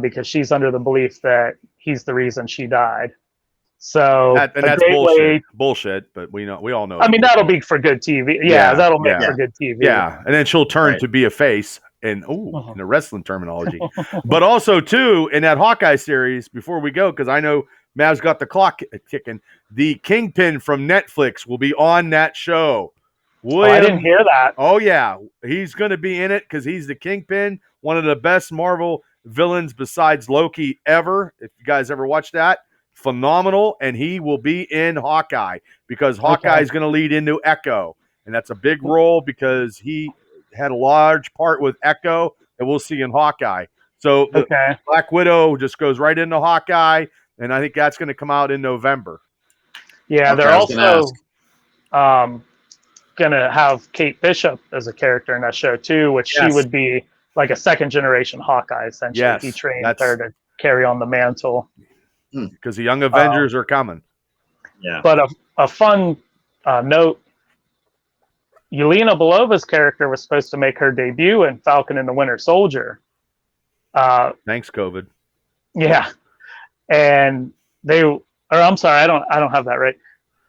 because she's under the belief that he's the reason she died. So that's bullshit. But we all know. I mean, that'll be for good TV. Yeah, that'll make for good TV. Yeah, and then she'll turn to be a face, and in the wrestling terminology. But also too in that Hawkeye series. Before we go, because I know Mav's got the clock ticking. The Kingpin from Netflix will be on that show. I didn't hear that. Oh yeah, he's going to be in it because he's the Kingpin, one of the best Marvel villains besides Loki ever. If you guys ever watched that. Phenomenal, and he will be in Hawkeye because Hawkeye is going to lead into Echo, and that's a big role because he had a large part with Echo that we'll see in Hawkeye. So Black Widow just goes right into Hawkeye, and I think that's going to come out in November. Yeah, they're also going to have Kate Bishop as a character in that show too, which she would be like a second generation Hawkeye essentially. Yes, he trained her to carry on the mantle. Because the Young Avengers are coming. Yeah. But a fun note, Yelena Belova's character was supposed to make her debut in Falcon and the Winter Soldier. Thanks, COVID. Yeah. And I'm sorry, I don't have that right.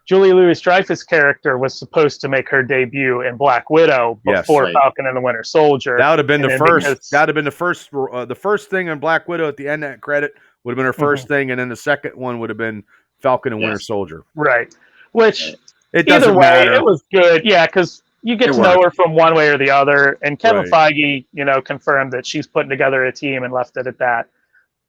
Julie Louis-Dreyfus' character was supposed to make her debut in Black Widow before Falcon and the Winter Soldier. That would have been the first. That would have been the first thing on Black Widow at the end of that credit. Would have been her first thing, and then the second one would have been Falcon and Winter Soldier. Right. Which, it doesn't matter. It was good. Yeah, because you get to know her from one way or the other. And Kevin Feige, confirmed that she's putting together a team and left it at that.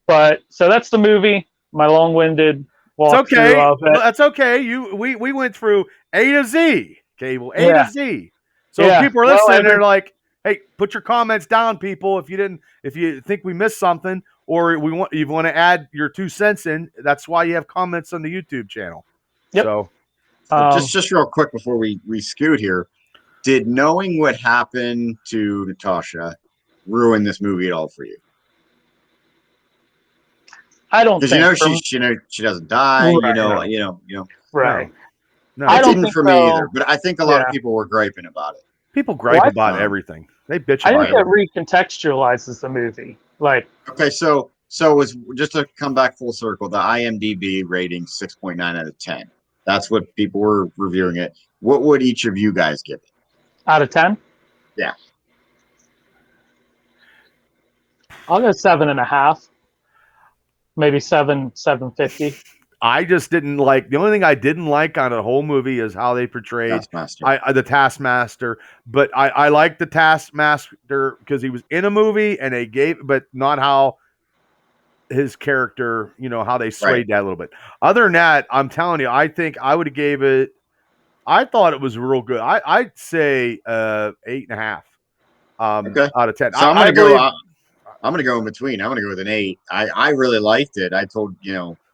But, so that's the movie. My long-winded walkthrough of it. That's okay. We went through A to Z, Cable. A to Z. So if people are listening, they're like, hey, put your comments down, people. If you think we missed something, or you want to add your 2 cents in, that's why you have comments on the YouTube channel. Yep. So just real quick before we scoot here, did knowing what happened to Natasha ruin this movie at all for you? I don't think because she doesn't die. Right. Right. No, it didn't for me either. But I think a lot of people were griping about it. People gripe about everything. They bitch about I think that recontextualizes the movie. Okay, so it was just to come back full circle. The IMDb rating 6.9 out of 10. That's what people were reviewing it. What would each of you guys give it? Out of 10? Yeah. I'll go 7.5. Maybe 7.50. I just didn't like. The only thing I didn't like on the whole movie is how they portrayed the Taskmaster. But I like the Taskmaster because he was in a movie and but not how his character, how they swayed that a little bit. Other than that, I'm telling you, I think I would have gave it. I thought it was real good. I'd say 8.5 out of 10. So I'm gonna go in between. I'm gonna go with an 8. I really liked it. I told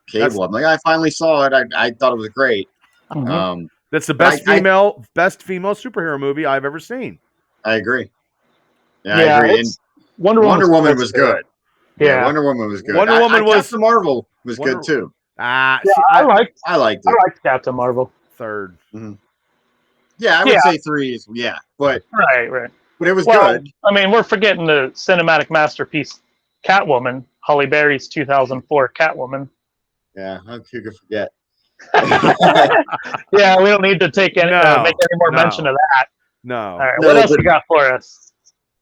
Cable, I'm like, I finally saw it. I thought it was great. Mm-hmm. That's the best female superhero movie I've ever seen. I agree. Yeah, I agree. And Wonder Woman was good. Yeah, Wonder Woman was good. Captain Marvel was good too. I liked it. I liked Captain Marvel. Third. Mm-hmm. Yeah, I would say 3. Yeah, but right. But it was good. I mean, we're forgetting the cinematic masterpiece, Catwoman, Halle Berry's 2004 Catwoman. Yeah, who could forget? Yeah, we don't need to take any make any more mention of that. No. All right, what else you got for us?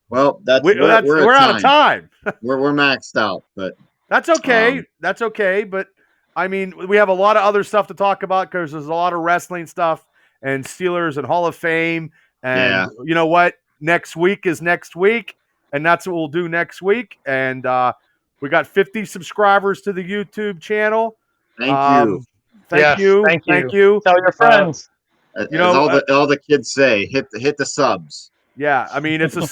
Well, we're out of time. we're maxed out, but that's okay. That's okay. But I mean, we have a lot of other stuff to talk about because there's a lot of wrestling stuff and Steelers and Hall of Fame. And you know what? Next week is next week, and that's what we'll do next week. And we got 50 subscribers to the YouTube channel. Thank you. Thank you. Tell your friends. You know, all the kids say, hit the subs. Yeah, I mean it's a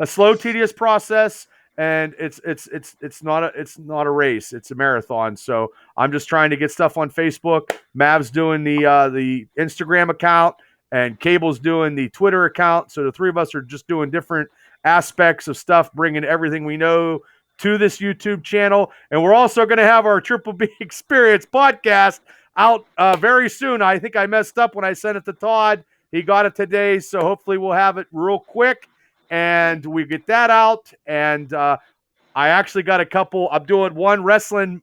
slow, tedious process, and it's not a race. It's a marathon. So I'm just trying to get stuff on Facebook. Mav's doing the Instagram account, and Cable's doing the Twitter account. So the three of us are just doing different aspects of stuff, bringing everything we know to this YouTube channel. And we're also going to have our Triple B Experience podcast out very soon. I think I messed up when I sent it to Todd. He got it today, so hopefully we'll have it real quick, and we get that out. And I actually got a couple. I'm doing one wrestling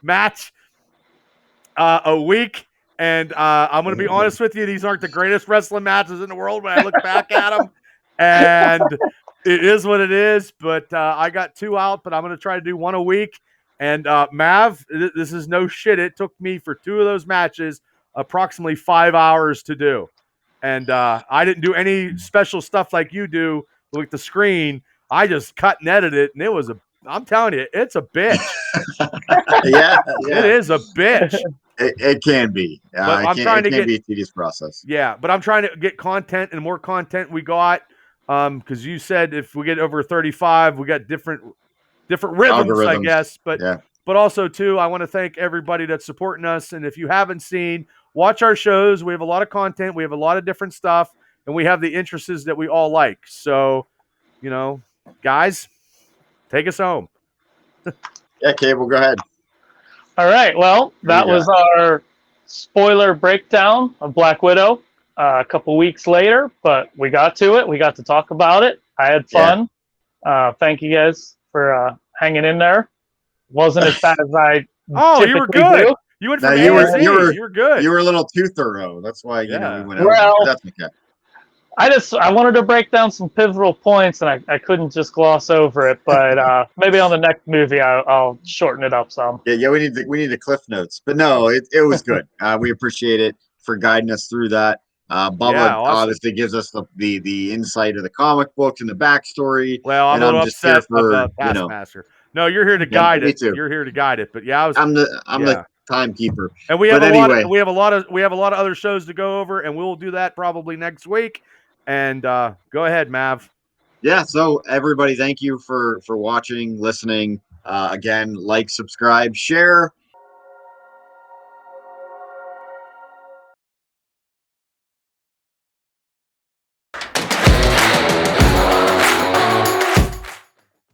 match a week, and I'm going to be honest with you. These aren't the greatest wrestling matches in the world when I look back at them, and it is what it is. But I got two out, but I'm going to try to do one a week. And Mav, this is no shit. It took me for two of those matches approximately 5 hours to do. And I didn't do any special stuff like you do with the screen. I just cut and edited it, and I'm telling you, it's a bitch. yeah, it is a bitch. It can be. I'm trying to get be a tedious process. Yeah, but I'm trying to get content, and more content we got. Because you said if we get over 35, we got different rhythms, algorithms, I guess. But also too, I want to thank everybody that's supporting us. And if you haven't seen, watch our shows. We have a lot of content. We have a lot of different stuff, and we have the interests that we all like. So, guys, take us home. Yeah, Cable, go ahead. All right. Well, that was our spoiler breakdown of Black Widow a couple weeks later, but we got to it. We got to talk about it. I had fun. Yeah. Thank you guys for hanging in there. Wasn't as bad as I you were good. Do. You went from you were good. You were a little too thorough. That's why we went over. Well, that's okay. I wanted to break down some pivotal points, and I couldn't just gloss over it. But maybe on the next movie I'll shorten it up some. Yeah. We need the cliff notes. But no, it was good. We appreciate it for guiding us through that. Bubba obviously gives us the insight of the comic books and the backstory. Well, I'm a little upset for Taskmaster. No, you're here to guide it. You're here to guide it. But yeah, I'm the timekeeper. And we have a lot of other shows to go over, and we'll do that probably next week. And go ahead, Mav. Yeah. So everybody, thank you for watching, listening. Again, like, subscribe, share.